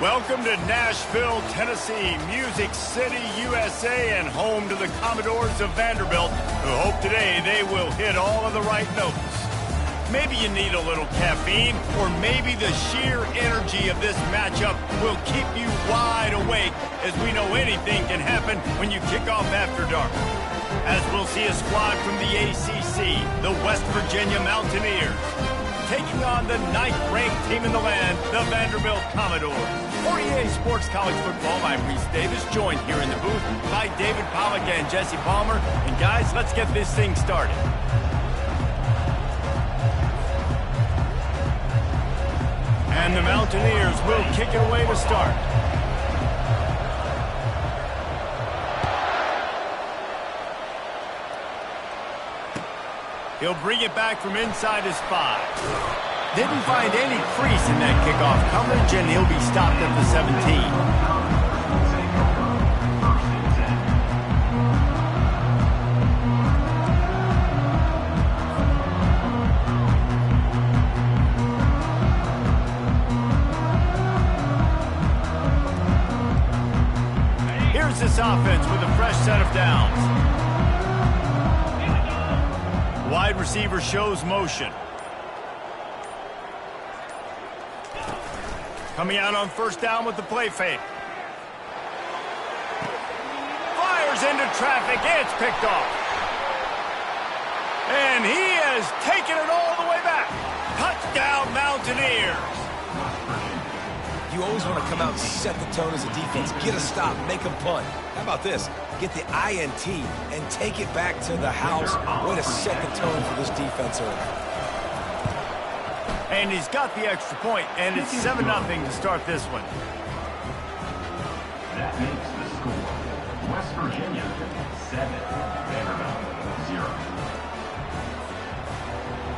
Welcome to Nashville, Tennessee, Music City, USA, and home to the Commodores of Vanderbilt, who hope today they will hit all of the right notes. Maybe you need a little caffeine, or maybe the sheer energy of this matchup will keep you wide awake, as we know anything can happen when you kick off after dark. As we'll see a squad from the ACC, the West Virginia Mountaineers, taking on the 9th-ranked team in the land, the Vanderbilt Commodores. For EA Sports College Football, I'm Reese Davis, joined here in the booth by David Pollack and Jesse Palmer. And guys, let's get this thing started. And the Mountaineers will kick it away to start. He'll bring it back from inside his 5. Didn't find any crease in that kickoff coverage, and he'll be stopped at the 17. Here's this offense with a fresh set of downs. Wide receiver shows motion. Coming out on first down with the play fake. Fires into traffic. It's picked off. And he has taken it all the way back. Touchdown, Mountaineers. You always want to come out and set the tone as a defense. Get a stop, make them punt. How about this? Get the INT and take it back to the house. Way to set the tone for this defense early. And he's got the extra point, and it's 7-0 to start this one. That makes the score West Virginia 7, Vanderbilt 0.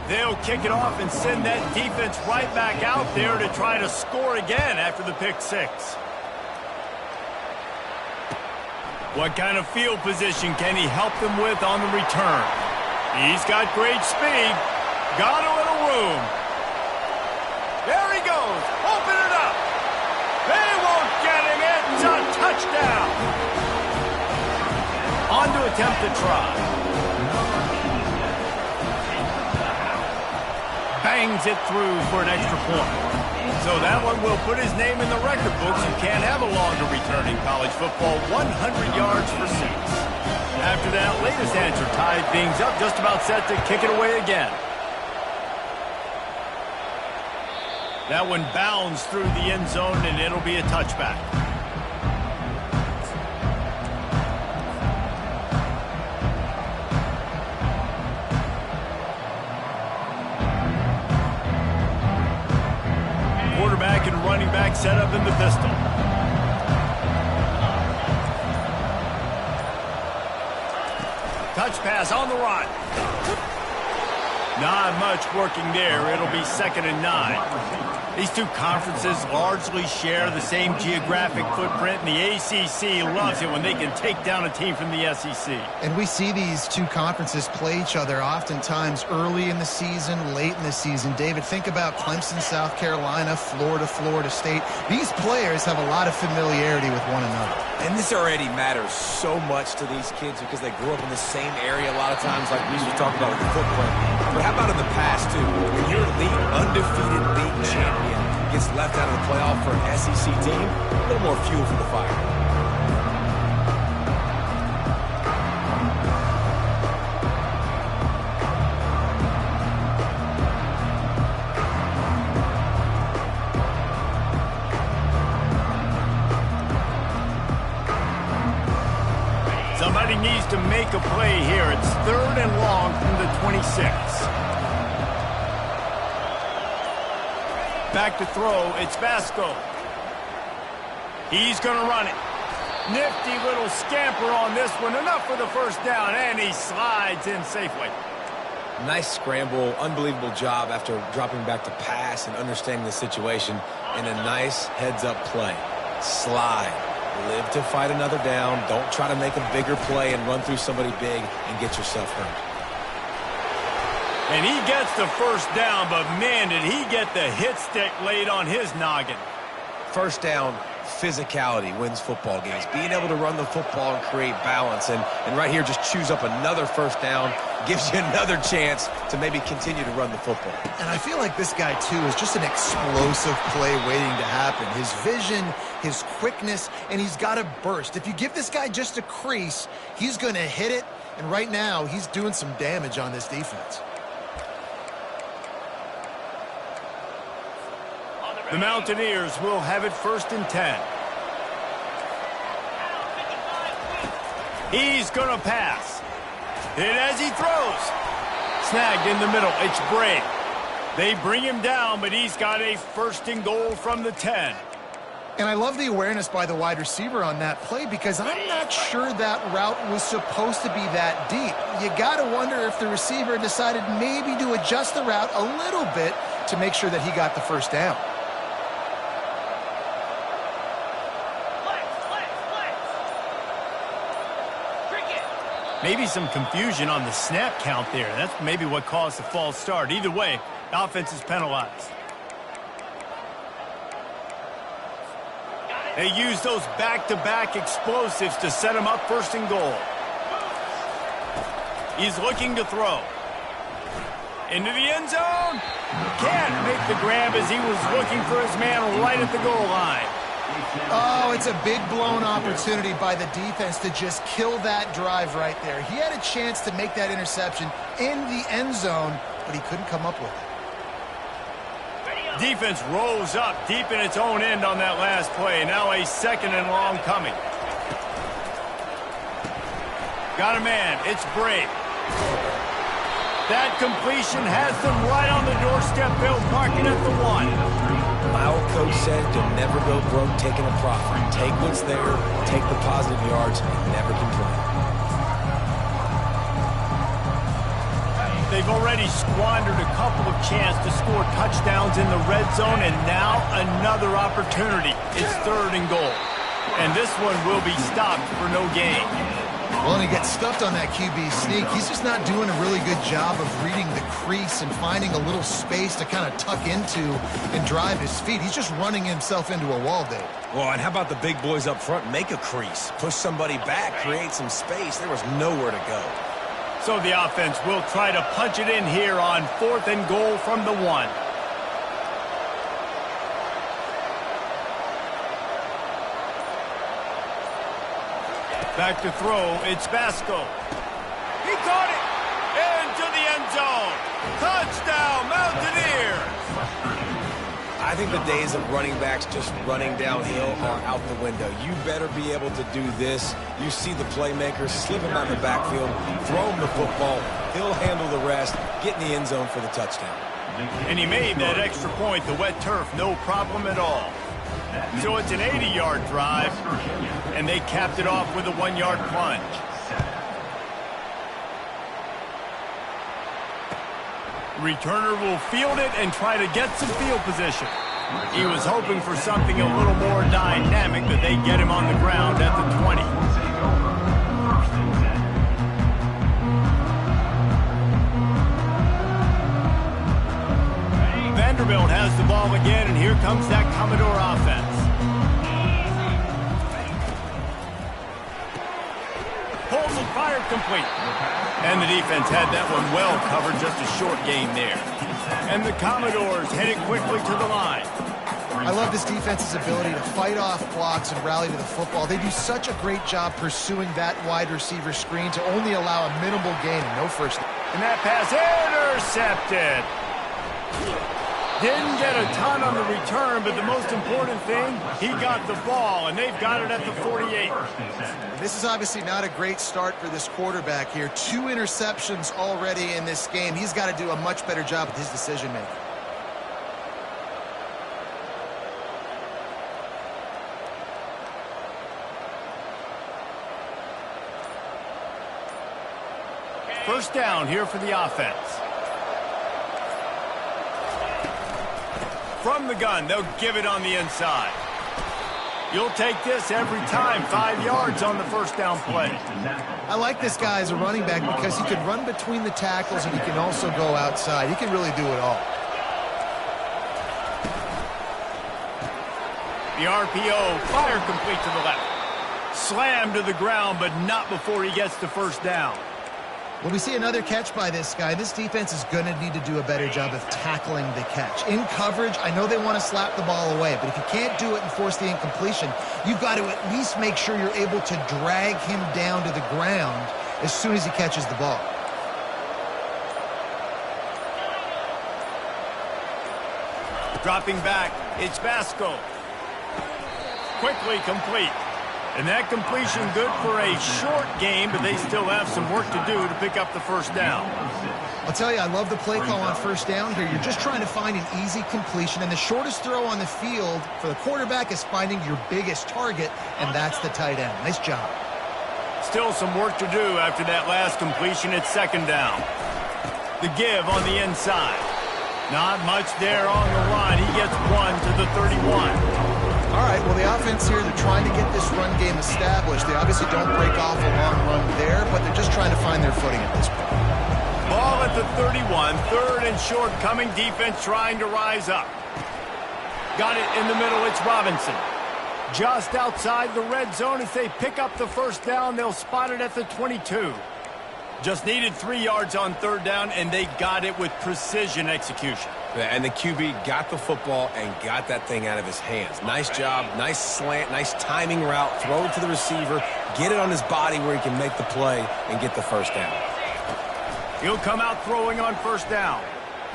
They'll kick it off and send that defense right back out there to try to score again after the pick 6. What kind of field position can he help them with on the return? He's got great speed. Got a little room. There he goes. Open it up. They won't get him. It's a touchdown. On to attempt to try. Bangs it through for an extra point. So that one will put his name in the record books. You can't have a longer return in college football. 100 yards for 6. After that latest answer tied things up, just about set to kick it away again. That one bounds through the end zone, and it'll be a touchback. Quarterback and running back set up in the pistol. Touch pass on the run. Not much working there. It'll be 2nd and 9. These two conferences largely share the same geographic footprint, and the ACC loves it when they can take down a team from the SEC. And we see these two conferences play each other oftentimes early in the season, late in the season. David, think about Clemson, South Carolina, Florida, Florida State. These players have a lot of familiarity with one another. And this already matters so much to these kids because they grew up in the same area a lot of times, like we used to talk about with the footprint. But how about in the past, too? When your undefeated league champion gets left out of the playoff for an SEC team, a little more fuel for the fire. Somebody needs to make a play here. It's 3rd and long from the 26. Back to throw. It's Vasco. He's going to run it. Nifty little scamper on this one. Enough for the first down, and he slides in safely. Nice scramble, unbelievable job after dropping back to pass and understanding the situation, and a nice heads-up play. Slide. Live to fight another down. Don't try to make a bigger play and run through somebody big and get yourself hurt. And he gets the first down, but man, did he get the hit stick laid on his noggin. First down, physicality wins football games. Being able to run the football and create balance. And right here, just choose up another first down, gives you another chance to maybe continue to run the football. And I feel like this guy, too, is just an explosive play waiting to happen. His vision, his quickness, and he's got a burst. If you give this guy just a crease, he's going to hit it. And right now, he's doing some damage on this defense. The Mountaineers will have it 1st and 10. He's going to pass. And as he throws, snagged in the middle. It's Bray. They bring him down, but he's got a 1st and goal from the 10. And I love the awareness by the wide receiver on that play because I'm not sure that route was supposed to be that deep. You got to wonder if the receiver decided maybe to adjust the route a little bit to make sure that he got the first down. Maybe some confusion on the snap count there. That's maybe what caused the false start. Either way, the offense is penalized. They use those back-to-back explosives to set him up 1st and goal. He's looking to throw. Into the end zone. Can't make the grab as he was looking for his man right at the goal line. Oh, it's a big blown opportunity by the defense to just kill that drive right there. He had a chance to make that interception in the end zone, but he couldn't come up with it. Defense rolls up deep in its own end on that last play. Now a 2nd and long coming. Got a man. It's Bray. That completion has them right on the doorstep. They'll park it at the 1. My old coach said you'll never go broke taking a profit. Take what's there, take the positive yards, and never complain. They've already squandered a couple of chances to score touchdowns in the red zone, and now another opportunity. It's 3rd and goal. And this one will be stopped for no gain. Well, and he gets stuffed on that QB sneak. He's just not doing a really good job of reading the crease and finding a little space to kind of tuck into and drive his feet. He's just running himself into a wall, Dave. Well, and how about the big boys up front? Make a crease. Push somebody back. Create some space. There was nowhere to go. So the offense will try to punch it in here on 4th and goal from the 1. Back to throw, it's Basco. He caught it! Into the end zone! Touchdown, Mountaineers! I think the days of running backs just running downhill are out the window. You better be able to do this. You see the playmaker, slip him out the backfield, throw him the football, he'll handle the rest, get in the end zone for the touchdown. And he made that extra point, the wet turf, no problem at all. So it's an 80-yard drive, and they capped it off with a 1-yard plunge. Returner will field it and try to get some field position. He was hoping for something a little more dynamic, but they get him on the ground at the 20. Vanderbilt has the ball again, and here comes that Commodore offense. Pulls and fired complete. And the defense had that one well covered, just a short gain there. And the Commodores headed quickly to the line. I love this defense's ability to fight off blocks and rally to the football. They do such a great job pursuing that wide receiver screen to only allow a minimal gain and no first down. And that pass intercepted. Didn't get a ton on the return, but the most important thing, he got the ball, and they've got it at the 48. This is obviously not a great start for this quarterback here. 2 interceptions already in this game. He's got to do a much better job with his decision-making. First down here for the offense. From the gun, they'll give it on the inside. You'll take this every time. 5 yards on the first down play. I like this guy as a running back because he can run between the tackles and he can also go outside. He can really do it all. The RPO, fire complete to the left. Slam to the ground, but not before he gets the first down. Well, we see another catch by this guy. This defense is going to need to do a better job of tackling the catch. In coverage, I know they want to slap the ball away, but if you can't do it and force the incompletion, you've got to at least make sure you're able to drag him down to the ground as soon as he catches the ball. Dropping back, it's Vasco. Quickly complete. And that completion good for a short game, but they still have some work to do to pick up the first down. I'll tell you, I love the play call on first down here. You're just trying to find an easy completion, and the shortest throw on the field for the quarterback is finding your biggest target, and that's the tight end. Nice job. Still some work to do after that last completion. It's second down. The give on the inside. Not much there on the line. He gets one to the 31. All right, well, the offense here, they're trying to get this run game established. They obviously don't break off a long run there, but they're just trying to find their footing at this point. Ball at the 31, third and short, coming defense trying to rise up. Got it in the middle, it's Robinson. Just outside the red zone as they pick up the first down, they'll spot it at the 22. Just needed 3 yards on third down, and they got it with precision execution. And the QB got the football and got that thing out of his hands. Nice job, nice slant, nice timing route. Throw it to the receiver, get it on his body where he can make the play and get the first down. He'll come out throwing on first down.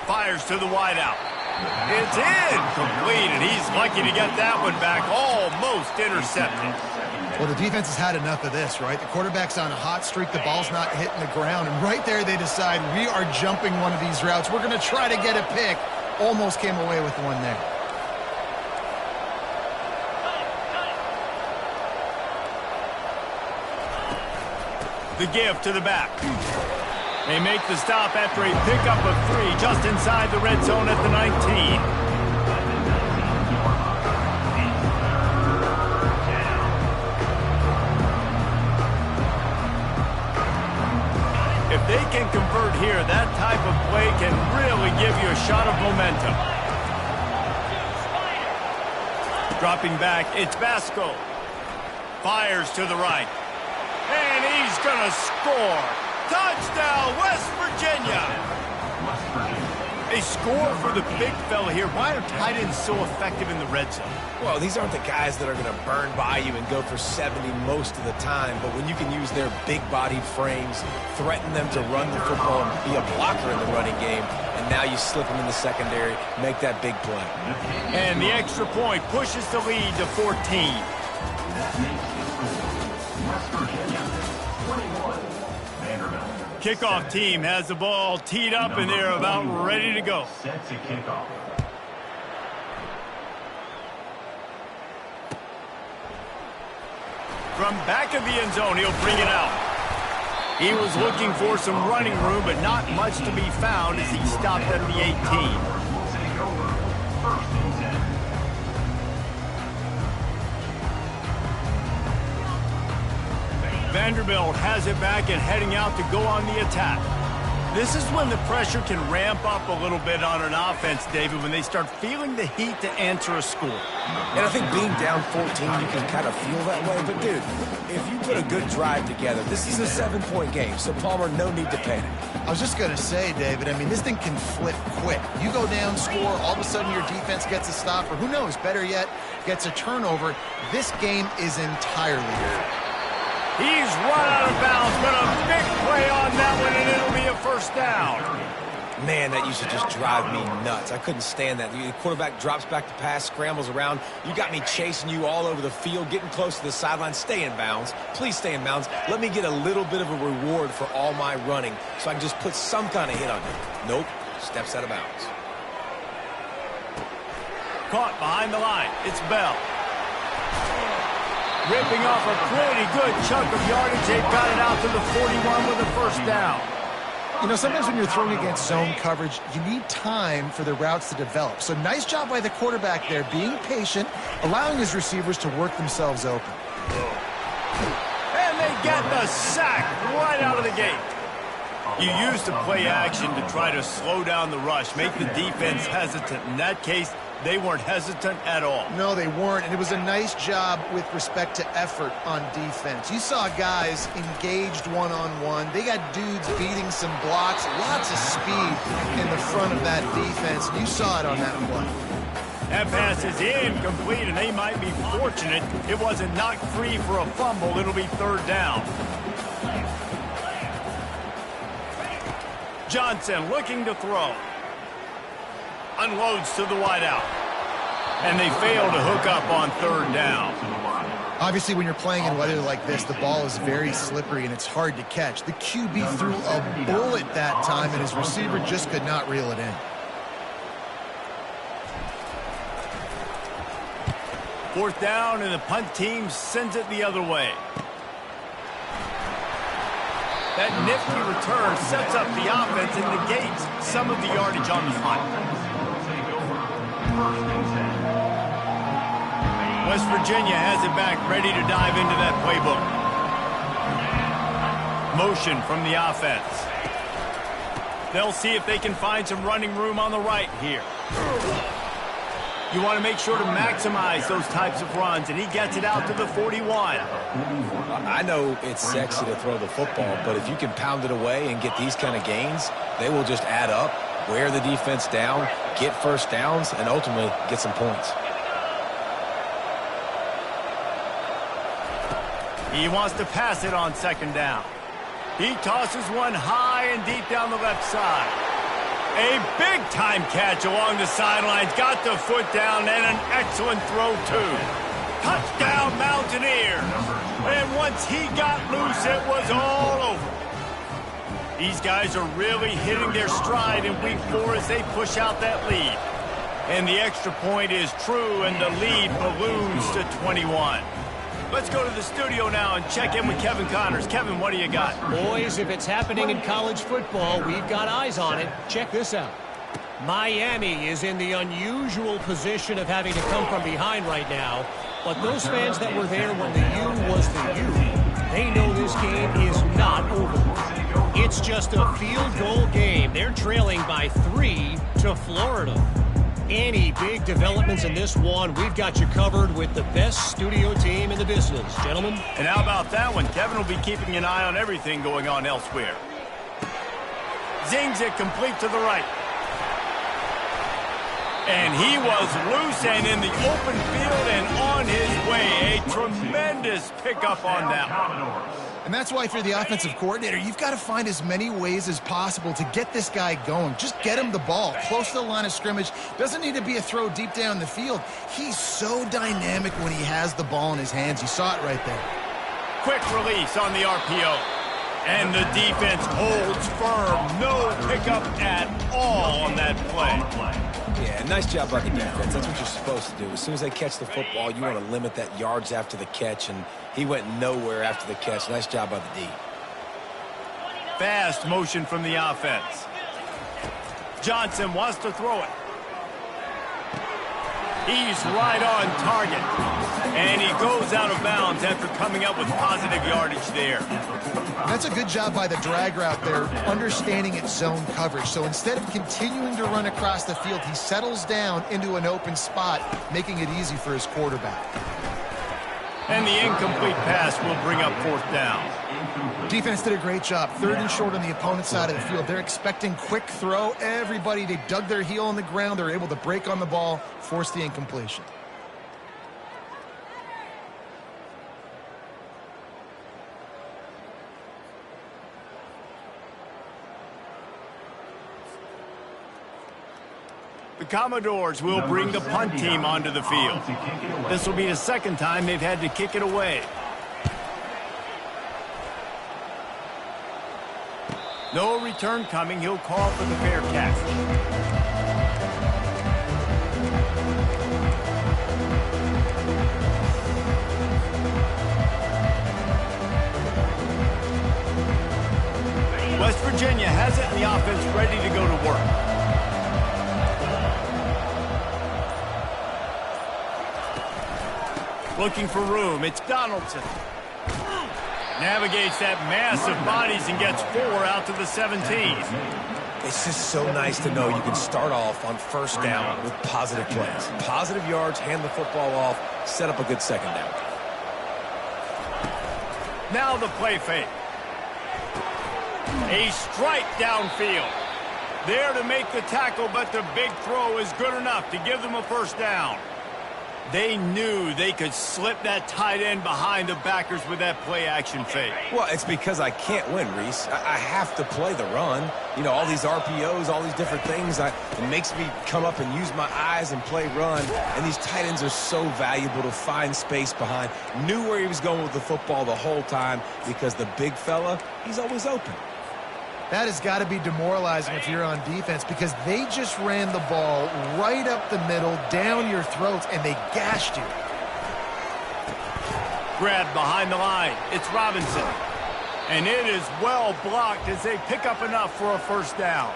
Fires to the wideout. It's incomplete, and he's lucky to get that one back. Almost intercepted. Well, the defense has had enough of this, right? The quarterback's on a hot streak. The ball's not hitting the ground. And right there, they decide, we are jumping one of these routes. We're going to try to get a pick. Almost came away with one there. The give to the back. They make the stop after a pickup of 3 just inside the red zone at the 19. If they can convert here, that type of play can really give you a shot of momentum. Dropping back, it's Vasco. Fires to the right. And he's going to score. Touchdown, West Virginia. A score for the big fella here. Why are tight ends so effective in the red zone? Well, these aren't the guys that are going to burn by you and go for 70 most of the time, but when you can use their big-bodied frames, threaten them to run the football and be a blocker in the running game, and now you slip them in the secondary, make that big play. And the extra point pushes the lead to 14. West Virginia, 21. Vanderbilt. Kickoff team has the ball teed up, and they're about ready to go. Set to kick off. From back of the end zone, he'll bring it out. He was looking for some running room, but not much to be found as he stopped at the 18. Will take over. First and 10. Vanderbilt has it back and heading out to go on the attack. This is when the pressure can ramp up a little bit on an offense, David, when they start feeling the heat to answer a score. And I think being down 14, you can kind of feel that way. But, dude, if you put a good drive together, this is a 7-point game. So, Palmer, no need to panic. I was just going to say, David, I mean, this thing can flip quick. You go down, score, all of a sudden your defense gets a stop, or who knows, better yet, gets a turnover. This game is entirely different. He's run out of bounds, but a big play on that one, and it'll be a first down. Man, that used to just drive me nuts. I couldn't stand that. The quarterback drops back to pass, scrambles around. You got me chasing you all over the field, getting close to the sideline. Stay in bounds. Please stay in bounds. Let me get a little bit of a reward for all my running so I can just put some kind of hit on you. Nope. Steps out of bounds. Caught behind the line. It's Bell. Ripping off a pretty good chunk of yardage. They've got it out to the 41 with a first down. You know, sometimes when you're throwing against zone coverage, you need time for the routes to develop. So nice job by the quarterback there, being patient, allowing his receivers to work themselves open. And they get the sack right out of the gate. You use the play action to try to slow down the rush, make the defense hesitant. In that case, They weren't hesitant at all. No, they weren't, and it was a nice job with respect to effort on defense. You saw guys engaged one-on-one. They got dudes beating some blocks, lots of speed in the front of that defense. You saw it on that play. That pass is incomplete, and they might be fortunate it wasn't knocked free for a fumble. It'll be third down. Johnson looking to throw. Unloads to the wideout. And they fail to hook up on third down. Obviously, when you're playing in weather like this, the ball is very slippery and it's hard to catch. The QB threw a bullet that time, and his receiver just could not reel it in. Fourth down, and the punt team sends it the other way. That nifty return sets up the offense and negates some of the yardage on the punt. West Virginia has it back, ready to dive into that playbook. Motion from the offense. They'll see if they can find some running room on the right here. You want to make sure to maximize those types of runs, and he gets it out to the 41. I know it's sexy to throw the football, but if you can pound it away and get these kind of gains, they will just add up, wear the defense down, get first downs, and ultimately get some points. He wants to pass it on second down. He tosses one high and deep down the left side. A big-time catch along the sidelines. Got the foot down and an excellent throw, too. Touchdown, Mountaineers. And once he got loose, it was all over. These guys are really hitting their stride in week 4 as they push out that lead. And the extra point is true, and the lead balloons to 21. Let's go to the studio now and check in with Kevin Connors. Kevin, what do you got? Boys, if it's happening in college football, we've got eyes on it. Check this out. Miami is in the unusual position of having to come from behind right now. But those fans that were there when the U was the U, they know this game is not over. It's just a field goal game. They're trailing by 3 to Florida. Any big developments in this one, we've got you covered with the best studio team in the business, gentlemen. And how about that one? Kevin will be keeping an eye on everything going on elsewhere. Zings it complete to the right. And he was loose and in the open field and on his way. A tremendous pickup on that one. And that's why if you're the offensive coordinator, you've got to find as many ways as possible to get this guy going. Just get him the ball close to the line of scrimmage. Doesn't need to be a throw deep down the field. He's so dynamic when he has the ball in his hands. You saw it right there. Quick release on the RPO. And the defense holds firm. No pickup at all on that play. Yeah, nice job by the defense. That's what you're supposed to do. As soon as they catch the football, you want to limit that yards after the catch, and he went nowhere after the catch. Nice job by the D. Fast motion from the offense. Johnson wants to throw it. He's right on target. And he goes out of bounds after coming up with positive yardage there. That's a good job by the drag route there, understanding its zone coverage. So instead of continuing to run across the field, he settles down into an open spot, making it easy for his quarterback. And the incomplete pass will bring up fourth down. Defense did a great job. 3rd and short on the opponent's side of the field. They're expecting quick throw. Everybody, they dug their heel on the ground. They're able to break on the ball, force the incompletion. The Commodores will bring the punt team onto the field. This will be the second time they've had to kick it away. No return coming. He'll call for the fair catch. West Virginia has it and the offense ready to go to work. Looking for room. It's Donaldson. Navigates that mass of bodies and gets 4 out to the 17. It's just so nice to know you can start off on first down with positive plays. Positive yards, hand the football off, set up a good second down. Now the play fake. A strike downfield. There to make the tackle, but the big throw is good enough to give them a first down. They knew they could slip that tight end behind the backers with that play-action fake. Well, it's because I can't win, Reese. I have to play the run. You know, all these RPOs, all these different things. It makes me come up and use my eyes and play run. And these tight ends are so valuable to find space behind. Knew where he was going with the football the whole time because the big fella, he's always open. That has got to be demoralizing if you're on defense because they just ran the ball right up the middle, down your throats, and they gashed you. Grabbed behind the line. It's Robinson. And it is well blocked as they pick up enough for a first down.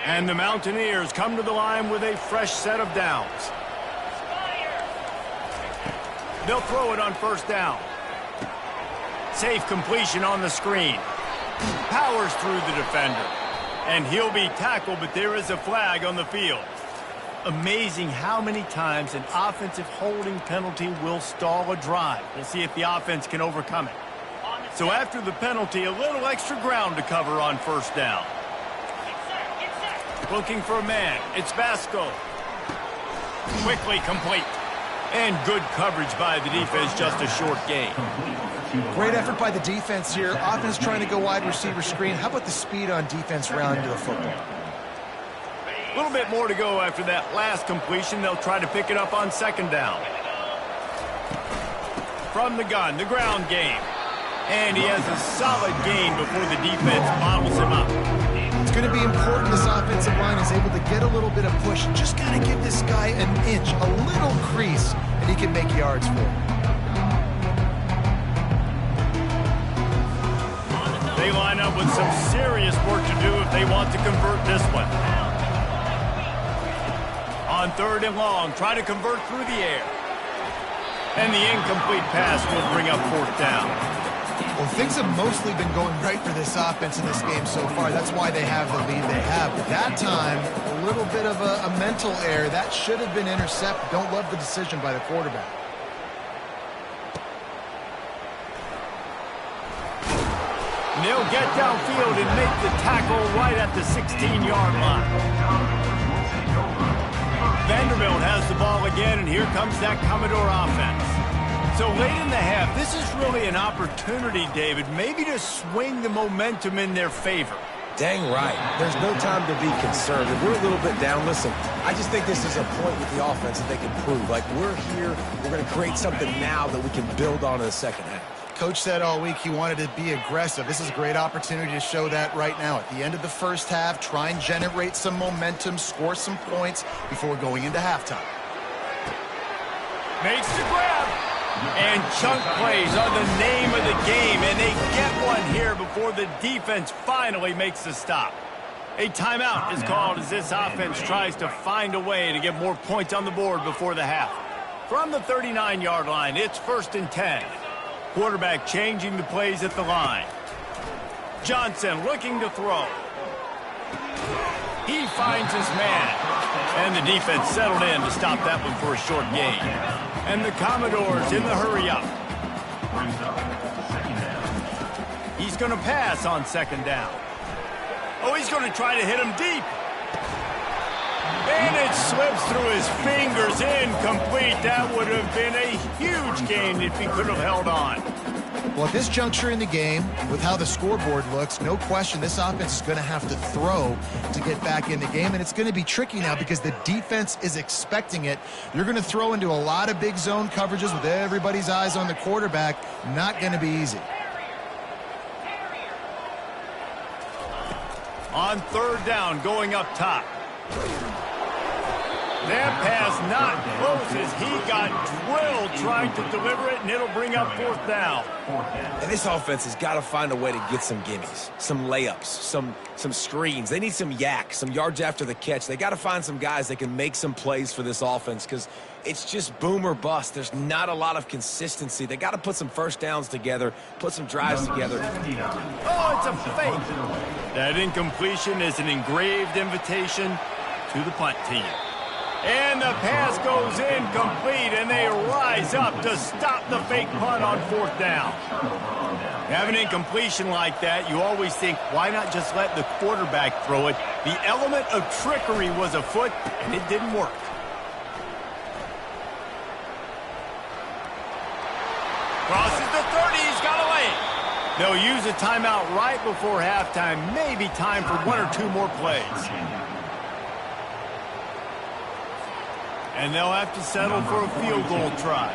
And the Mountaineers come to the line with a fresh set of downs. They'll throw it on first down. Safe completion on the screen. Powers through the defender. And he'll be tackled, but there is a flag on the field. Amazing how many times an offensive holding penalty will stall a drive. We'll see if the offense can overcome it. So after the penalty, a little extra ground to cover on first down. Looking for a man. It's Vasco. Quickly complete. And good coverage by the defense, just a short gain. Great effort by the defense here. Offense trying to go wide receiver screen. How about the speed on defense rounding to the football? A little bit more to go after that last completion. They'll try to pick it up on second down. From the gun, the ground game. And he has a solid gain before the defense bottles him up. It's going to be important this offensive line is able to get a little bit of push. Just got to give this guy an inch, a little crease, and he can make yards for it. They line up with some serious work to do if they want to convert this one. On third and long, try to convert through the air. And the incomplete pass will bring up fourth down. Well, things have mostly been going right for this offense in this game so far. That's why they have the lead they have. But that time, a little bit of a mental error. That should have been intercepted. Don't love the decision by the quarterback. And they'll get downfield and make the tackle right at the 16-yard line. Vanderbilt has the ball again, and here comes that Commodore offense. So late in the half, this is really an opportunity, David, maybe to swing the momentum in their favor. Dang right. There's no time to be concerned. If we're a little bit down, listen, I just think this is a point with the offense that they can prove. Like, we're here, we're going to create something now that we can build on in the second half. Coach said all week he wanted to be aggressive. This is a great opportunity to show that right now. At the end of the first half, try and generate some momentum, score some points before going into halftime. Makes the grab. And chunk plays are the name of the game, and they get one here before the defense finally makes the stop. A timeout is called as this offense tries to find a way to get more points on the board before the half. From the 39-yard line, it's 1st and 10. Quarterback changing the plays at the line. Johnson looking to throw. He finds his man. And the defense settled in to stop that one for a short gain. And the Commodores in the hurry up. He's going to pass on second down. Oh, he's going to try to hit him deep. And it slips through his fingers, incomplete. That would have been a huge gain if he could have held on. Well, at this juncture in the game, with how the scoreboard looks, no question this offense is going to have to throw to get back in the game, and it's going to be tricky now because the defense is expecting it. You're going to throw into a lot of big zone coverages with everybody's eyes on the quarterback. Not going to be easy. On third down, going up top. That pass not close as he got drilled trying to deliver it, and it'll bring up 4th down. And this offense has got to find a way to get some gimmies, some layups, some screens. They need some yak, some yards after the catch. They got to find some guys that can make some plays for this offense because it's just boom or bust. There's not a lot of consistency. They got to put some first downs together, put some drives together. Oh, it's a fake. That incompletion is an engraved invitation to the punt team. And the pass goes incomplete, and they rise up to stop the fake punt on 4th down. Have an incompletion like that, you always think, why not just let the quarterback throw it? The element of trickery was afoot, and it didn't work. Crosses the 30, he's got a lane. They'll use a timeout right before halftime, maybe time for 1 or 2 more plays. And they'll have to settle for a field goal try.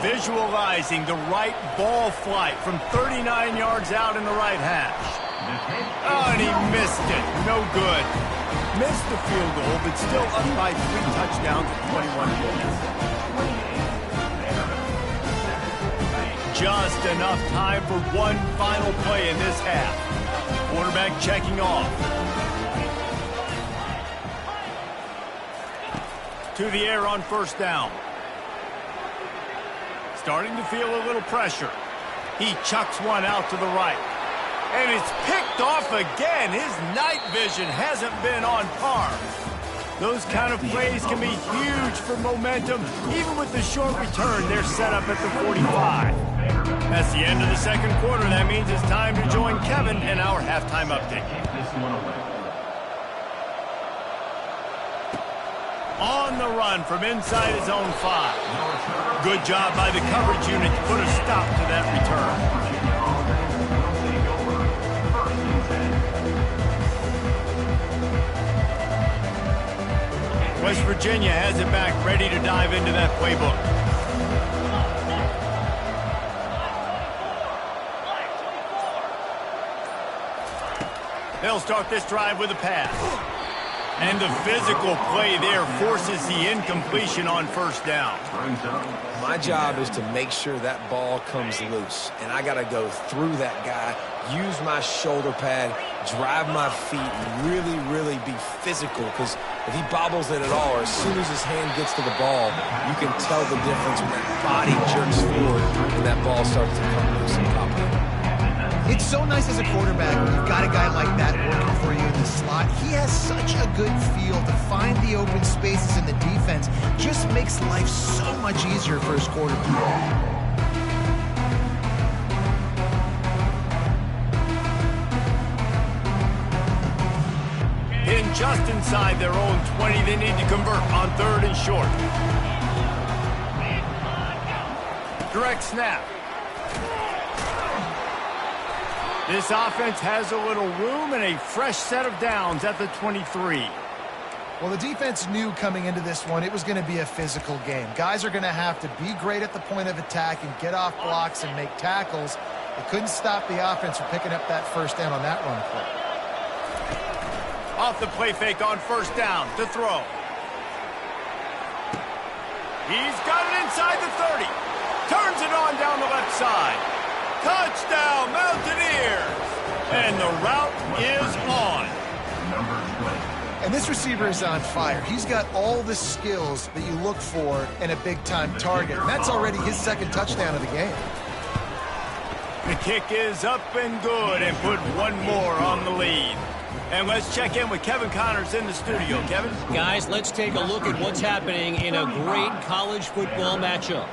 Visualizing the right ball flight from 39 yards out in the right hash. Oh, and he missed it. No good. Missed the field goal, but still up by 3 touchdowns at 21 points. Just enough time for one final play in this half. Quarterback checking off. To the air on 1st down. Starting to feel a little pressure. He chucks one out to the right. And it's picked off again. His night vision hasn't been on par. Those kind of plays can be huge for momentum. Even with the short return, they're set up at the 45. That's the end of the 2nd quarter. That means it's time to join Kevin in our halftime update. On the run from inside his own 5. Good job by the coverage unit to put a stop to that return. West Virginia has it back, ready to dive into that playbook. They'll start this drive with a pass. And the physical play there forces the incompletion on 1st down. My job is to make sure that ball comes loose. And I got to go through that guy, use my shoulder pad, drive my feet, and really, really be physical. Because if he bobbles it at all, or as soon as his hand gets to the ball, you can tell the difference when that body jerks forward and that ball starts to come loose and pop up. It's so nice as a quarterback when you've got a guy like that working for you in the slot. He has such a good feel to find the open spaces in the defense. Just makes life so much easier for his quarterback. In just inside their own 20, they need to convert on 3rd and short. Direct snap. This offense has a little room and a fresh set of downs at the 23. Well, the defense knew coming into this one it was going to be a physical game. Guys are going to have to be great at the point of attack and get off blocks and make tackles. They couldn't stop the offense from picking up that 1st down on that run play. Off the play fake on 1st down to throw. He's got it inside the 30. Turns it on down the left side. Touchdown, Mountaineers! And the route is on. And this receiver is on fire. He's got all the skills that you look for in a big-time target. And that's already his 2nd touchdown of the game. The kick is up and good and put one more on the lead. And let's check in with Kevin Connors in the studio. Kevin? Guys, let's take a look at what's happening in a great college football matchup.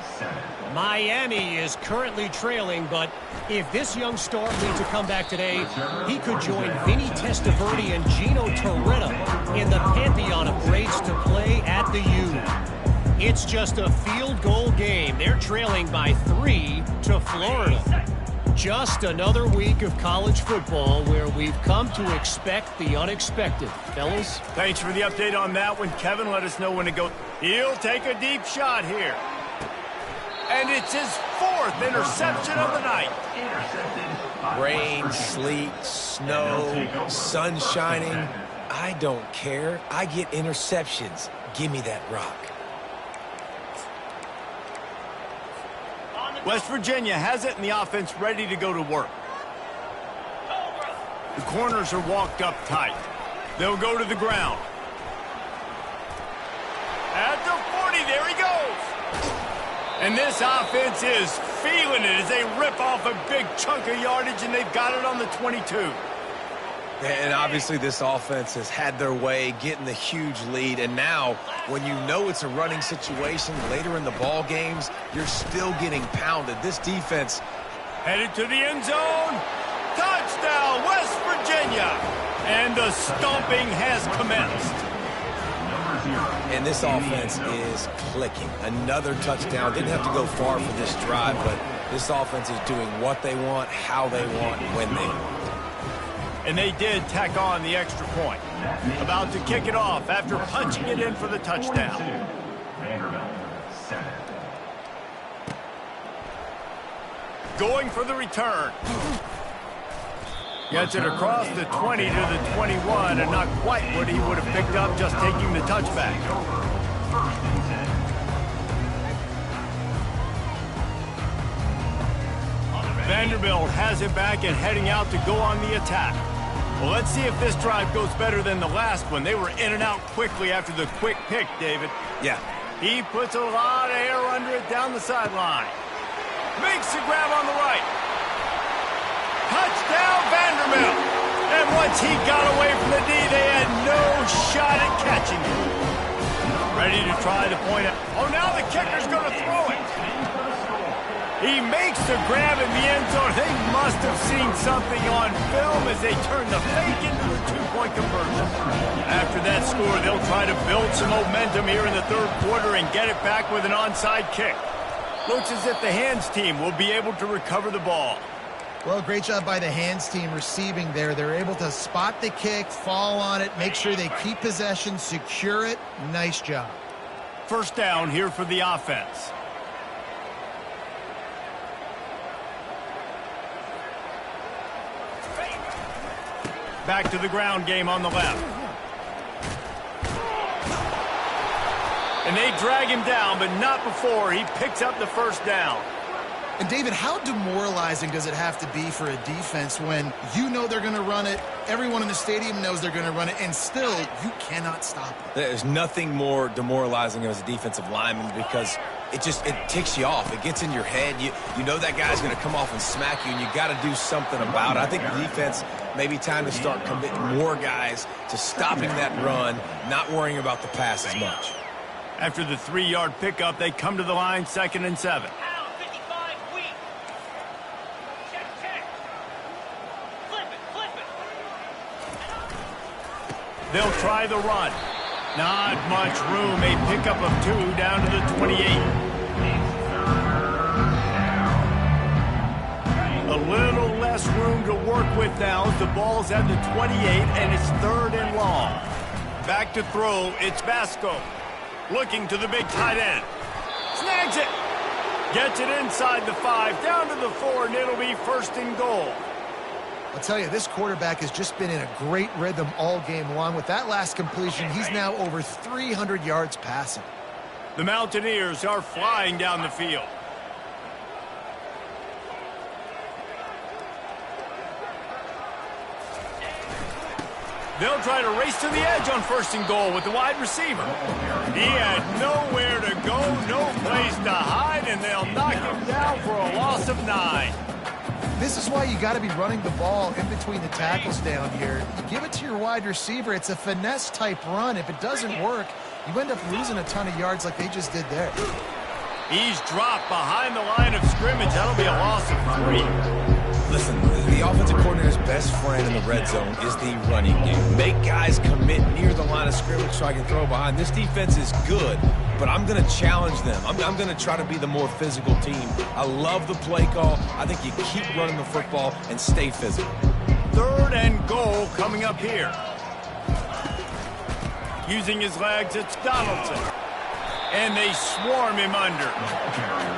Miami is currently trailing, but if this young star wins a comeback today, he could join Vinny Testaverde and Gino Toretta in the pantheon of greats to play at the U. It's just a field goal game. They're trailing by 3 to Florida. Just another week of college football where we've come to expect the unexpected. Fellas? Thanks for the update on that one, Kevin. Let us know when to go. He'll take a deep shot here. And it's his 4th interception of the night. Rain, sleet, snow, sun shining. I don't care. I get interceptions. Give me that rock. West Virginia has it and the offense ready to go to work. The corners are walked up tight. They'll go to the ground. At the 40, there he goes. And this offense is feeling it as they rip off a big chunk of yardage, and they've got it on the 22. And obviously this offense has had their way, getting the huge lead. And now, when you know it's a running situation later in the ball games, you're still getting pounded. This defense headed to the end zone. Touchdown, West Virginia. And the stomping has commenced. And this offense is clicking. Another touchdown. Didn't have to go far for this drive, but this offense is doing what they want, how they want, when they want. And they did tack on the extra point. About to kick it off after punching it in for the touchdown. Going for the return. Gets it across the 20 to the 21, and not quite what he would have picked up just taking the touchback. Vanderbilt has it back and heading out to go on the attack. Well, let's see if this drive goes better than the last one. They were in and out quickly after the quick pick, David. Yeah. He puts a lot of air under it down the sideline. Makes the grab on the right. Touchdown, Vanderbilt. And once he got away from the D, they had no shot at catching him. Ready to try the point. Oh, now the kicker's going to throw it. He makes the grab in the end zone. They must have seen something on film as they turn the fake into the two-point conversion. After that score, they'll try to build some momentum here in the third quarter and get it back with an onside kick. Looks as if the hands team will be able to recover the ball. Well, great job by the hands team receiving there. They're able to spot the kick, fall on it, make sure they keep possession, secure it. Nice job. First down here for the offense. Back to the ground game on the left. And they drag him down, but not before he picks up the first down. And, David, how demoralizing does it have to be for a defense when you know they're going to run it, everyone in the stadium knows they're going to run it, and still you cannot stop it? There's nothing more demoralizing as a defensive lineman because it ticks you off. It gets in your head. You know that guy's going to come off and smack you, and you got to do something about it. I think the defense maybe time to start committing more guys to stopping that run, not worrying about the pass as much. After the 3-yard pickup, they come to the line, 2nd and 7. They'll try the run. Not much room. A pickup of 2 down to the 28. A little less room to work with now as the ball's at the 28 and it's 3rd and long. Back to throw. It's Basco. Looking to the big tight end. Snags it. Gets it inside the 5, down to the 4, and it'll be 1st and goal. I'll tell you, this quarterback has just been in a great rhythm all game long. With that last completion, he's now over 300 yards passing. The Mountaineers are flying down the field. They'll try to race to the edge on 1st and goal with the wide receiver. He had nowhere to go, no place to hide, and they'll knock him down for a loss of 9. This is why you got to be running the ball in between the tackles down here. You give it to your wide receiver. It's a finesse-type run. If it doesn't work, you end up losing a ton of yards like they just did there. He's dropped behind the line of scrimmage. That'll be a loss of 3. Listen, the offensive coordinator's best friend in the red zone is the running game. Make guys commit near the line of scrimmage so I can throw behind. This defense is good, but I'm going to challenge them. I'm going to try to be the more physical team. I love the play call. I think you keep running the football and stay physical. 3rd and goal coming up here. Using his legs, it's Donaldson. And they swarm him under.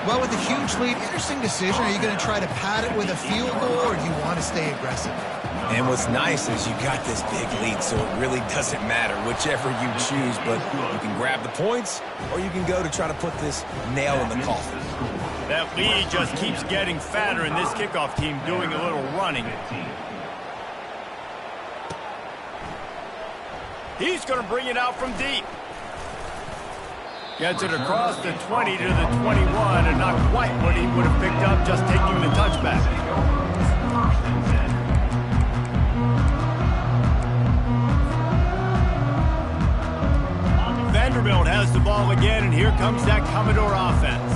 Well, with a huge lead, interesting decision. Are you going to try to pad it with a field goal, or do you want to stay aggressive? And what's nice is you got this big lead, so it really doesn't matter whichever you choose, but you can grab the points, or you can go to try to put this nail in the coffin. That lead just keeps getting fatter, and this kickoff team doing a little running. He's going to bring it out from deep. Gets it across the 20 to the 21, and not quite what he would have picked up just taking the touchback. Vanderbilt has the ball again, and here comes that Commodore offense.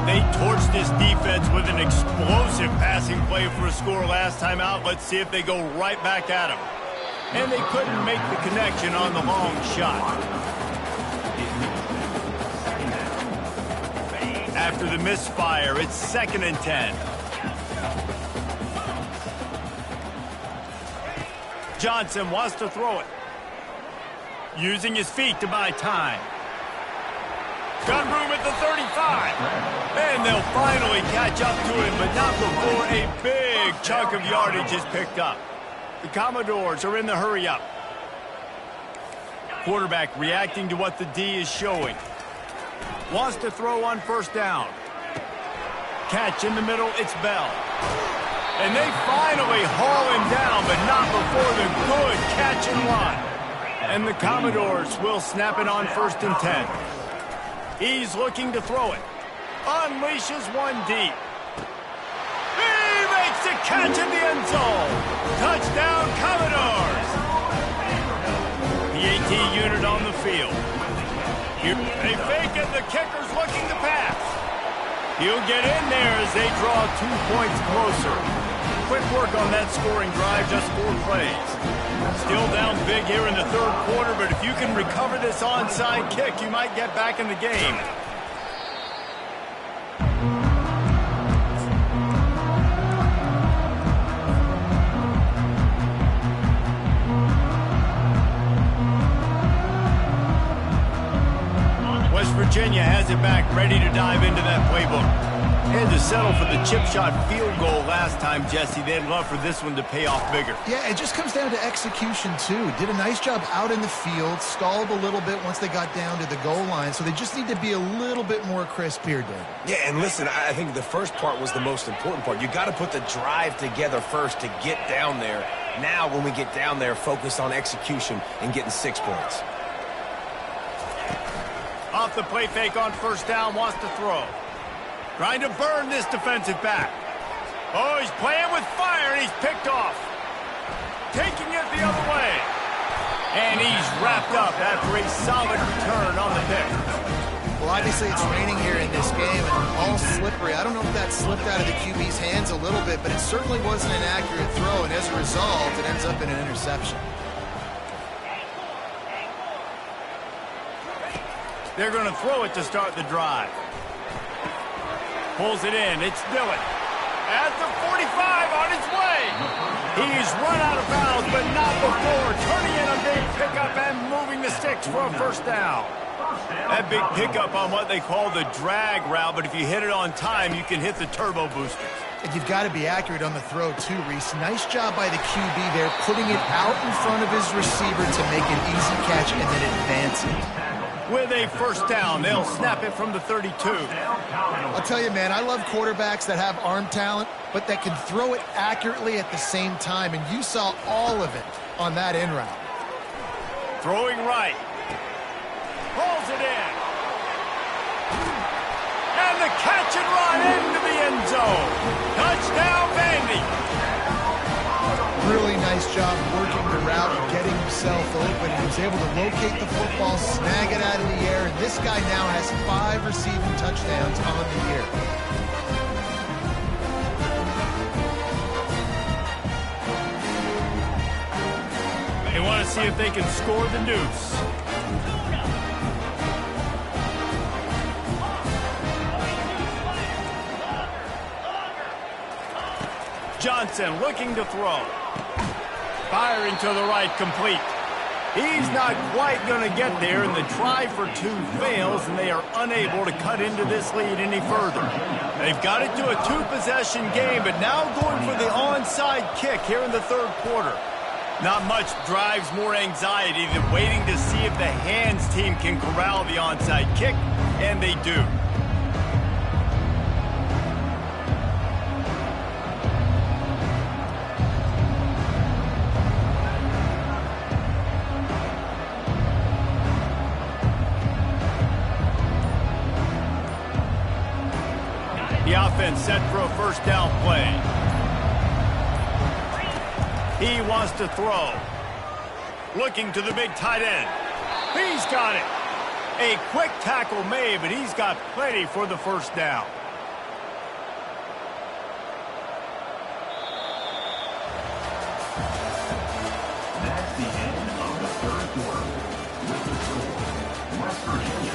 They torched this defense with an explosive passing play for a score last time out. Let's see if they go right back at him. And they couldn't make the connection on the long shot. After the misfire, it's 2nd and 10. Johnson wants to throw it. Using his feet to buy time. Gun room at the 35. And they'll finally catch up to him, but not before a big chunk of yardage is picked up. The Commodores are in the hurry-up. Quarterback reacting to what the D is showing. Wants to throw on 1st down. Catch in the middle, it's Bell. And they finally haul him down, but not before the good catch and run. And the Commodores will snap it on 1st and 10. He's looking to throw it. Unleashes one deep. He makes the catch in the end zone. Touchdown, Commodores. The AT unit on the field. They fake it. The kicker's looking to pass. He'll get in there as they draw 2 points closer. Quick work on that scoring drive, just 4 plays. Still down big here in the 3rd quarter, but if you can recover this onside kick, you might get back in the game. West Virginia has it back, ready to dive into that playbook. Had to settle for the chip shot field goal last time, Jesse. They'd love for this one to pay off bigger. Yeah, it just comes down to execution, too. Did a nice job out in the field, stalled a little bit once they got down to the goal line, so they just need to be a little bit more crisp here, Dave. Yeah, and listen, I think the first part was the most important part. You got to put the drive together first to get down there. Now, when we get down there, focus on execution and getting 6 points. Off the play fake on 1st down, wants to throw. Trying to burn this defensive back. Oh, he's playing with fire, and he's picked off. Taking it the other way. And he's wrapped up after a solid return on the pick. Well, obviously it's raining here in this game, and all slippery. I don't know if that slipped out of the QB's hands a little bit, but it certainly wasn't an accurate throw, and as a result, it ends up in an interception. They're going to throw it to start the drive. Pulls it in. It's Dillon. At the 45 on his way. He's run out of bounds, but not before turning in a big pickup and moving the sticks for a 1st down. That big pickup on what they call the drag route, but if you hit it on time, you can hit the turbo boosters. And you've got to be accurate on the throw, too, Reese. Nice job by the QB there, putting it out in front of his receiver to make an easy catch and then advance it. With a 1st down, they'll snap it from the 32. I'll tell you, man, I love quarterbacks that have arm talent, but that can throw it accurately at the same time, and you saw all of it on that in route. Throwing right. Pulls it in. And the catch and run into the end zone. Touchdown, Vandy. Really nice job working the route and getting himself open. He was able to locate the football, snag it out of the air, and this guy now has 5 receiving touchdowns on the year. They want to see if they can score the deuce. Johnson looking to throw. Firing to the right, complete. He's not quite going to get there, and the try for two fails, and they are unable to cut into this lead any further. They've got it to a two-possession game, but now going for the onside kick here in the third quarter. Not much drives more anxiety than waiting to see if the hands team can corral the onside kick, and they do. The offense set for a first down play. He wants to throw. Looking to the big tight end. He's got it. A quick tackle made, but he's got plenty for the first down. That's the end of the third quarter. With the score, West Virginia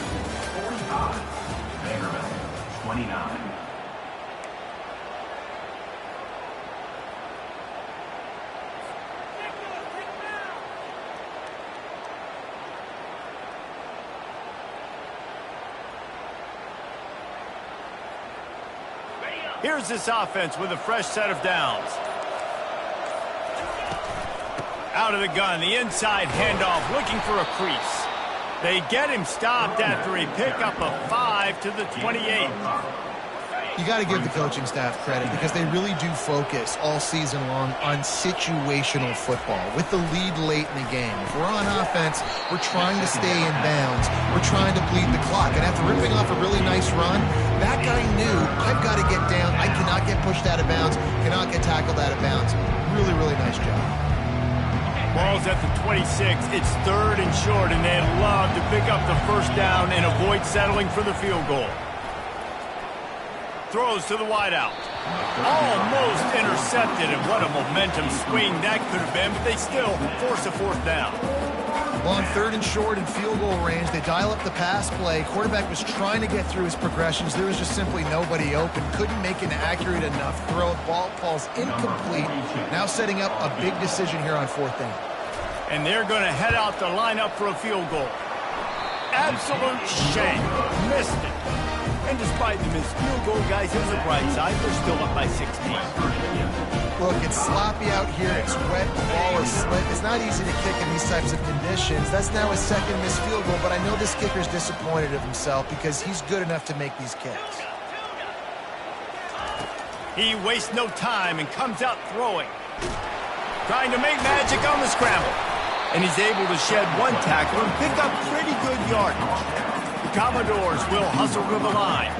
45, Vanderbilt 29. Here's this offense with a fresh set of downs. Out of the gun, the inside handoff, looking for a crease. They get him stopped after he picked up a 5 to the 28. You got to give the coaching staff credit because they really do focus all season long on situational football with the lead late in the game. If we're on offense, we're trying to stay in bounds. We're trying to bleed the clock. And after ripping off a really nice run, that guy knew, I've got to get down. I cannot get pushed out of bounds, cannot get tackled out of bounds. Really, really nice job. Ball's at the 26. It's third and short, and they'd love to pick up the first down and avoid settling for the field goal. Throws to the wideout. Almost intercepted, and what a momentum swing that could have been, but they still force a fourth down. Well, on third and short and field goal range, they dial up the pass play. Quarterback was trying to get through his progressions. There was just simply nobody open. Couldn't make an accurate enough throw. Ball falls incomplete. Now setting up a big decision here on fourth down. And they're going to head out to line up for a field goal. Absolute shame. Missed it. And despite the missed field goal, guys, here's the bright side. They're still up by 16. Look, it's sloppy out here. It's wet. The ball is slit. It's not easy to kick in these types of conditions. That's now his second missed field goal, but I know this kicker's disappointed of himself because he's good enough to make these kicks. He wastes no time and comes out throwing. Trying to make magic on the scramble. And he's able to shed one tackle and pick up pretty good yardage. The Commodores will hustle to the line.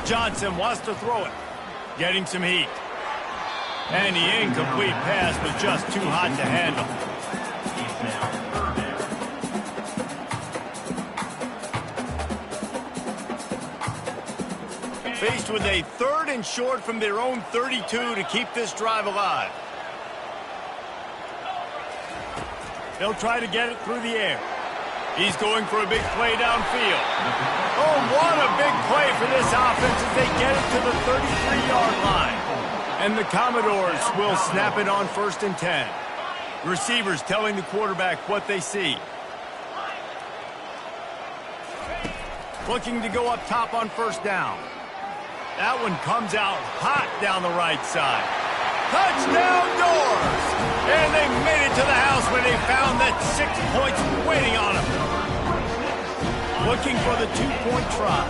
Johnson wants to throw it. Getting some heat. And the incomplete pass was just too hot to handle. Faced with a third and short from their own 32 to keep this drive alive. They'll try to get it through the air. He's going for a big play downfield. Oh, what a big play for this offense as they get it to the 33-yard line. And the Commodores will snap it on 1st and 10. Receivers telling the quarterback what they see. Looking to go up top on first down. That one comes out hot down the right side. Touchdown Doors! And they made it to the house when they found that 6 points waiting on them. Looking for the 2-point try.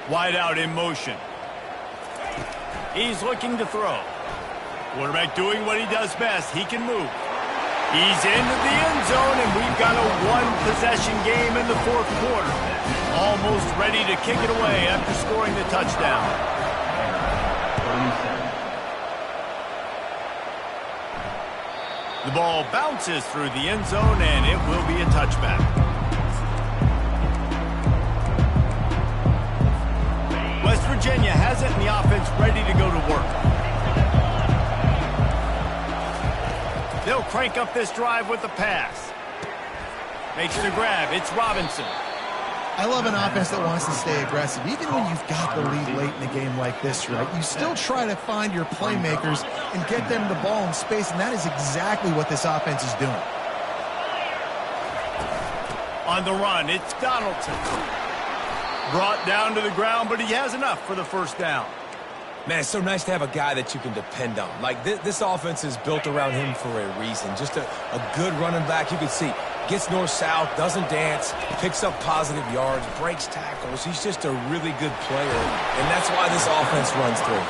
Wide out in motion. He's looking to throw. Quarterback doing what he does best. He can move. He's into the end zone, and we've got a one-possession game in the fourth quarter. Almost ready to kick it away after scoring the touchdown. The ball bounces through the end zone, and it will be a touchback. West Virginia has it, and the offense ready to go to work. They'll crank up this drive with the pass. Makes the grab. It's Robinson. I love an offense that wants to stay aggressive. Even when you've got the lead late in a game like this, right, you still try to find your playmakers and get them the ball in space, and that is exactly what this offense is doing. On the run, it's Donaldson. Brought down to the ground, but he has enough for the first down. Man, it's so nice to have a guy that you can depend on. Like, this offense is built around him for a reason. Just a good running back. You can see, gets north-south, doesn't dance, picks up positive yards, breaks tackles. He's just a really good player, and that's why this offense runs through.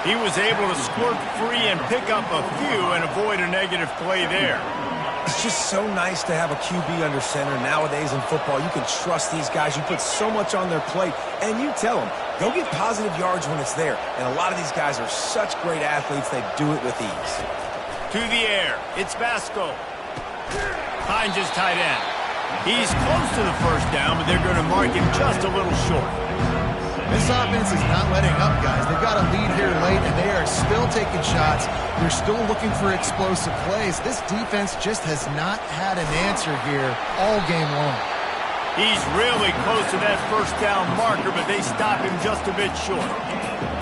He was able to squirt free and pick up a few and avoid a negative play there. It's just so nice to have a QB under center nowadays in football. You can trust these guys. You put so much on their plate, and you tell them, go get positive yards when it's there. And a lot of these guys are such great athletes, they do it with ease. To the air, it's Vasco. Finds his tight end. He's close to the first down, but they're going to mark him just a little short. This offense is not letting up, guys. They've got a lead here late, and they are still taking shots. They're still looking for explosive plays. This defense just has not had an answer here all game long. He's really close to that first down marker, but they stop him just a bit short.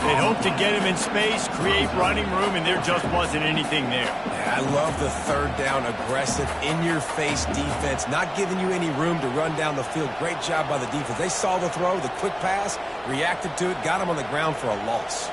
They'd hope to get him in space, create running room, and there just wasn't anything there. Yeah, I love the third down, aggressive, in-your-face defense, not giving you any room to run down the field. Great job by the defense. They saw the throw, the quick pass, reacted to it, got him on the ground for a loss.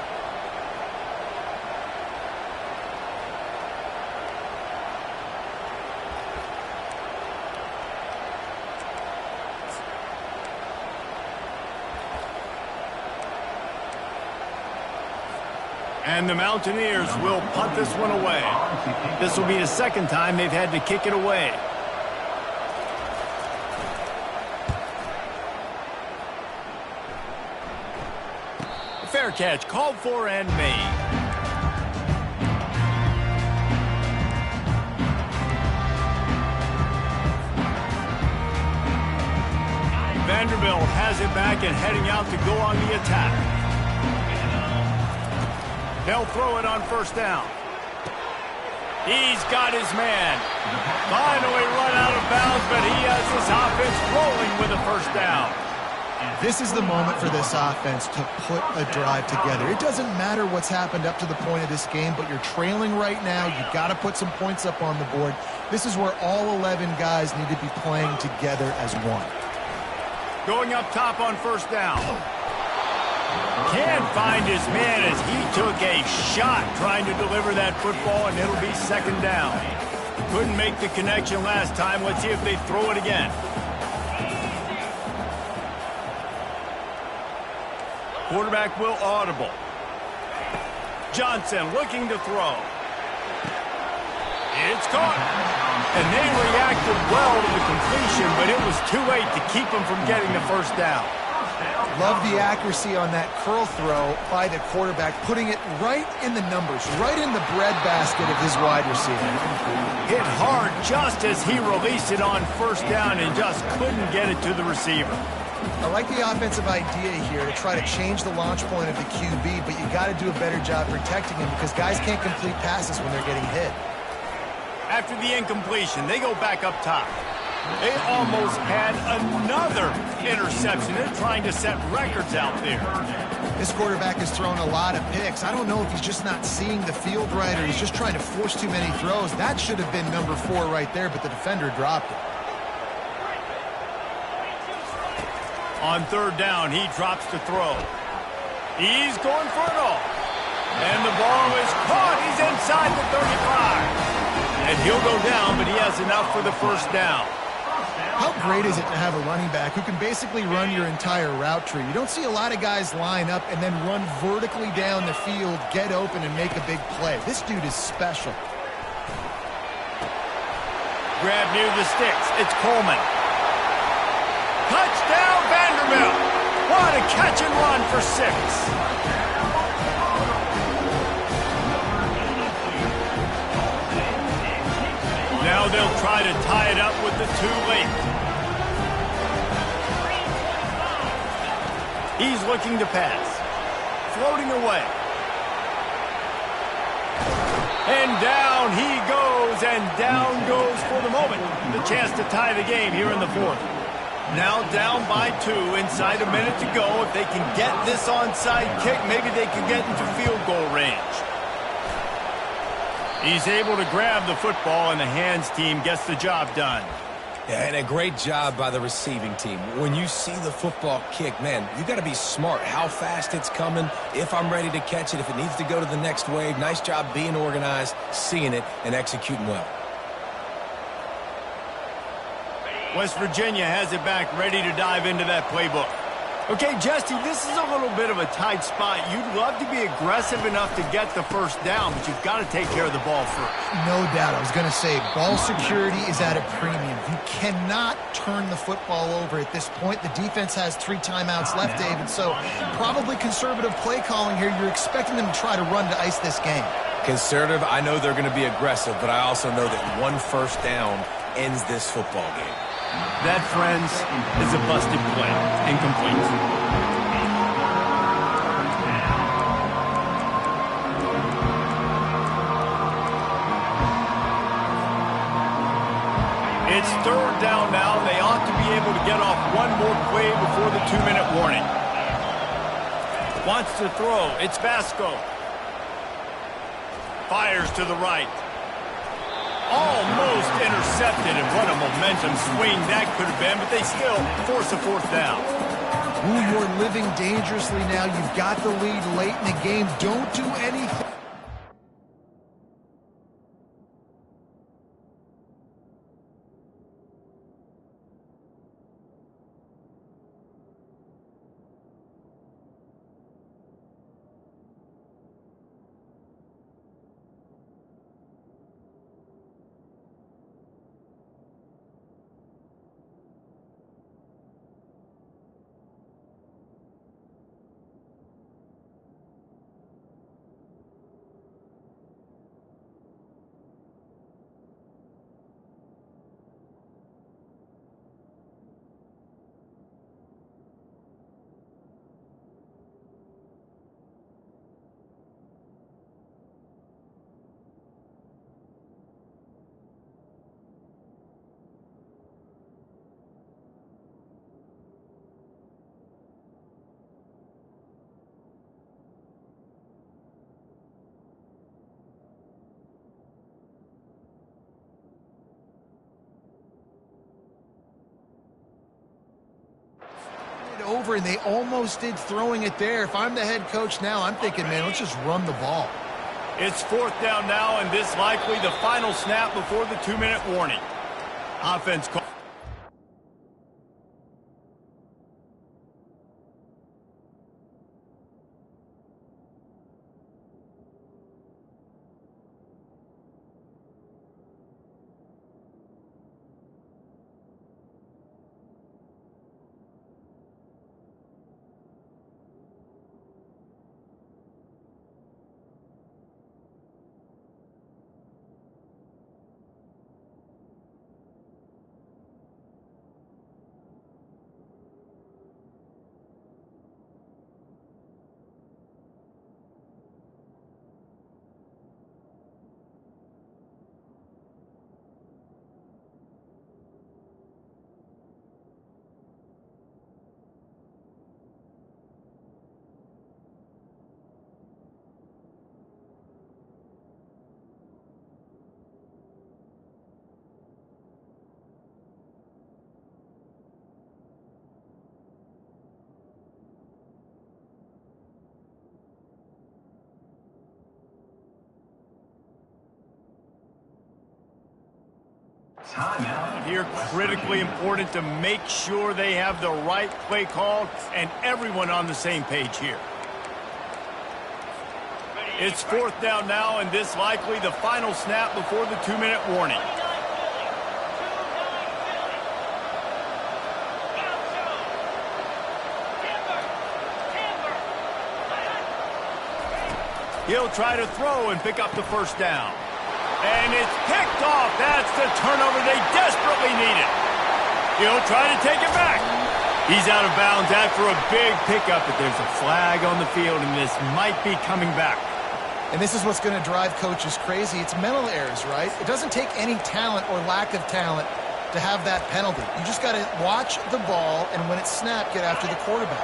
And the Mountaineers will punt this one away. This will be the second time they've had to kick it away. Fair catch called for and made. Vanderbilt has it back and heading out to go on the attack. They'll throw it on first down. He's got his man. Finally run out of bounds, but he has this offense rolling with a first down. This is the moment for this offense to put a drive together. It doesn't matter what's happened up to the point of this game, but you're trailing right now. You've got to put some points up on the board. This is where all 11 guys need to be playing together as one. Going up top on first down. Can't find his man as he took a shot trying to deliver that football, and it'll be second down. Couldn't make the connection last time. Let's see if they throw it again. Quarterback will audible. Johnson looking to throw. It's caught. And they reacted well to the completion, but it was too late to keep them from getting the first down. Love the accuracy on that curl throw by the quarterback, putting it right in the numbers, right in the breadbasket of his wide receiver. Hit hard just as he released it on first down and just couldn't get it to the receiver. I like the offensive idea here to try to change the launch point of the QB, but you got to do a better job protecting him because guys can't complete passes when they're getting hit. After the incompletion, they go back up top. They almost had another interception. They're trying to set records out there. This quarterback has thrown a lot of picks. I don't know if he's just not seeing the field right or he's just trying to force too many throws. That should have been number 4 right there, but the defender dropped it. On third down, he drops to throw. He's going for it all. And the ball is caught. He's inside the 35. And he'll go down, but he has enough for the first down. How great is it to have a running back who can basically run your entire route tree? You don't see a lot of guys line up and then run vertically down the field, get open, and make a big play. This dude is special. Grab near the sticks. It's Coleman. Touchdown, Vanderbilt. What a catch and run for 6. Now they'll try to tie it up with the 2 late. He's looking to pass. Floating away. And down he goes, and down goes for the moment. The chance to tie the game here in the 4th. Now down by 2, inside a minute to go. If they can get this onside kick, maybe they can get into field goal range. He's able to grab the football, and the hands team gets the job done. Yeah, and a great job by the receiving team. When you see the football kick, man, you got to be smart how fast it's coming, if I'm ready to catch it, if it needs to go to the next wave. Nice job being organized, seeing it, and executing well. West Virginia has it back, ready to dive into that playbook. Okay, Jesse, this is a little bit of a tight spot. You'd love to be aggressive enough to get the first down, but you've got to take care of the ball first. No doubt. I was going to say, ball security is at a premium. You cannot turn the football over at this point. The defense has 3 timeouts left, David, so probably conservative play calling here. You're expecting them to try to run to ice this game. Conservative, I know they're going to be aggressive, but I also know that 1 first down ends this football game. That, friends, is a busted play. Incomplete. It's 3rd down now. They ought to be able to get off one more play before the 2-minute warning. Wants to throw. It's Vasco. Fires to the right. Almost intercepted, and what a momentum swing that could have been, but they still force a 4th down. Ooh, you're living dangerously now. You've got the lead late in the game. Don't do anything. Over, and they almost did throwing it there. If I'm the head coach now, I'm thinking, man, let's just run the ball. It's 4th down now, and this likely the final snap before the 2-minute warning. Offense call. Timeout. Here, critically important to make sure they have the right play call and everyone on the same page here. It's 4th down now, and this likely the final snap before the 2-minute warning. He'll try to throw and pick up the first down. And it's picked off. That's the turnover they desperately needed. He'll try to take it back. He's out of bounds after a big pickup, but there's a flag on the field, and this might be coming back. And this is what's going to drive coaches crazy. It's mental errors, right? It doesn't take any talent or lack of talent to have that penalty. You just got to watch the ball, and when it's snapped, get after the quarterback.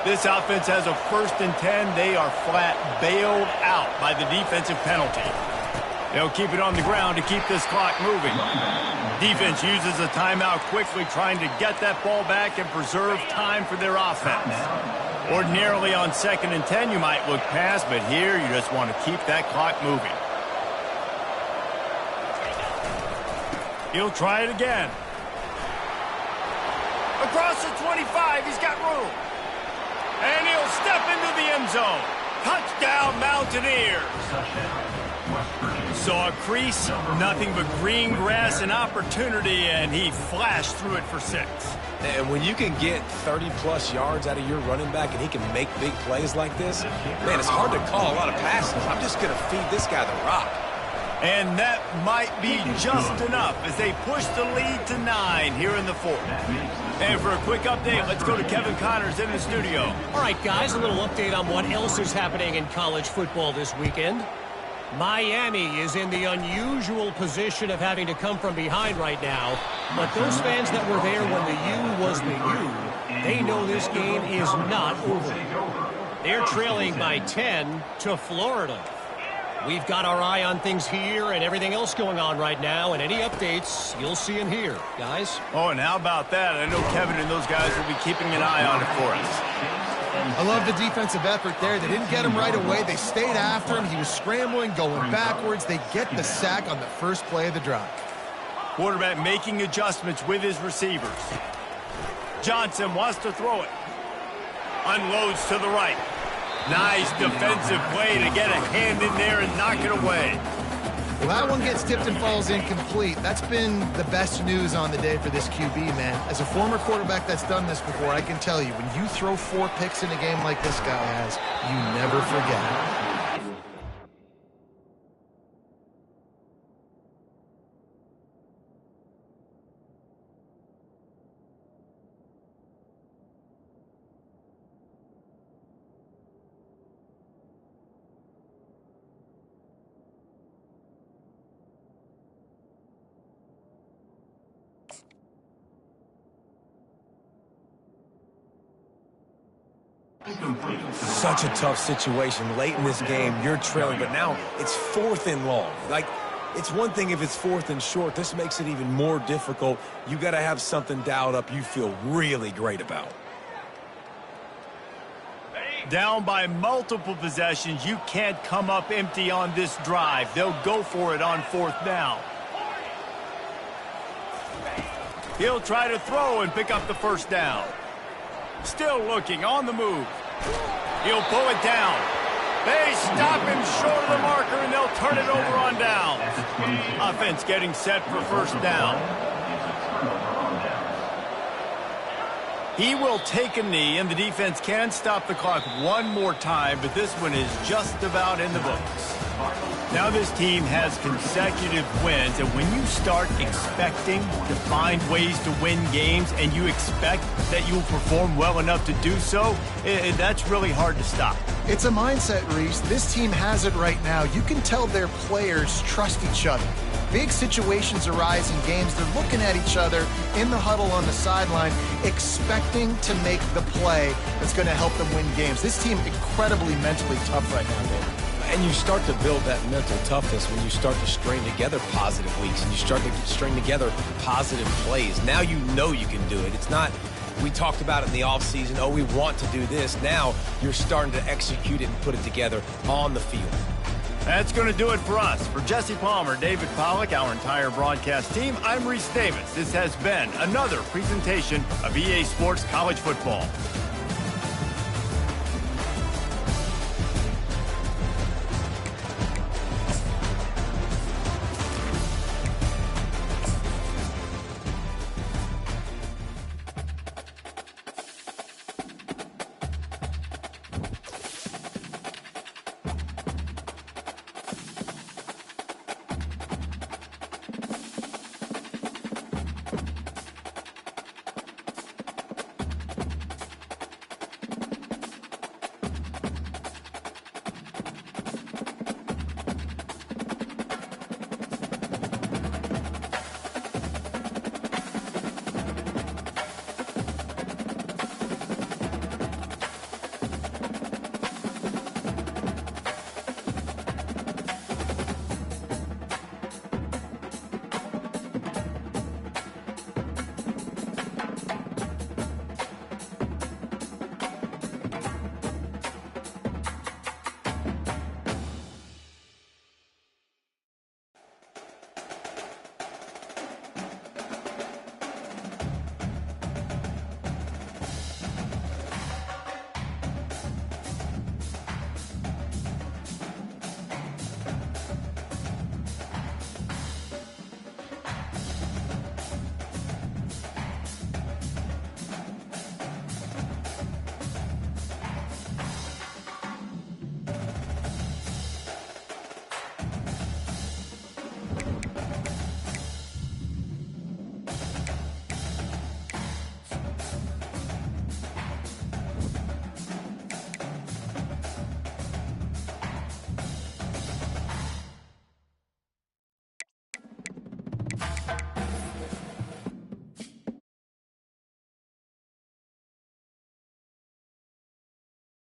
This offense has a 1st and 10. They are flat bailed out by the defensive penalty. They'll keep it on the ground to keep this clock moving. Defense uses a timeout quickly, trying to get that ball back and preserve time for their offense. Ordinarily on 2nd and 10, you might look past, but here you just want to keep that clock moving. He'll try it again. Across the 25, he's got room. And he'll step into the end zone. Touchdown, Mountaineers. Saw a crease, nothing but green grass and opportunity, and he flashed through it for 6. And when you can get 30-plus yards out of your running back and he can make big plays like this, man, it's hard to call a lot of passes. I'm just going to feed this guy the rock. And that might be just enough as they push the lead to 9 here in the 4th. And for a quick update, let's go to Kevin Connors in the studio. All right, guys, a little update on what else is happening in college football this weekend. Miami is in the unusual position of having to come from behind right now. But those fans that were there when the U was the U, they know this game is not over. They're trailing by 10 to Florida. We've got our eye on things here and everything else going on right now, and any updates you'll see in here, guys. Oh, and how about that? I know Kevin and those guys will be keeping an eye on it for us. I love the defensive effort there. They didn't get him right away. They stayed after him. He was scrambling, going backwards. They get the sack on the first play of the drive. Quarterback making adjustments with his receivers. Johnson wants to throw it. Unloads to the right. Nice defensive play to get a hand in there and knock it away. Well, that one gets tipped and falls incomplete. That's been the best news on the day for this QB, man. As a former quarterback that's done this before, I can tell you, when you throw 4 picks in a game like this guy has, you never forget. Such a tough situation. Late in this game, you're trailing, but now it's 4th and long. Like, it's one thing if it's 4th and short. This makes it even more difficult. You got to have something dialed up you feel really great about. Down by multiple possessions, you can't come up empty on this drive. They'll go for it on 4th down. He'll try to throw and pick up the 1st down. Still looking, on the move. He'll pull it down. They stop him short of the marker, and they'll turn it over on downs. Offense getting set for 1st down. He will take a knee, and the defense can stop the clock one more time, but this one is just about in the books. Now this team has consecutive wins, and when you start expecting to find ways to win games and you expect that you'll perform well enough to do so, that's really hard to stop. It's a mindset, Reese. This team has it right now. You can tell their players trust each other. Big situations arise in games. They're looking at each other in the huddle on the sideline, expecting to make the play that's going to help them win games. This team incredibly mentally tough right now, David. And you start to build that mental toughness when you start to string together positive weeks and you start to string together positive plays. Now you know you can do it. It's not, we talked about it in the offseason, oh, we want to do this. Now you're starting to execute it and put it together on the field. That's going to do it for us. For Jesse Palmer, David Pollack, our entire broadcast team, I'm Reese Davis. This has been another presentation of EA Sports College Football.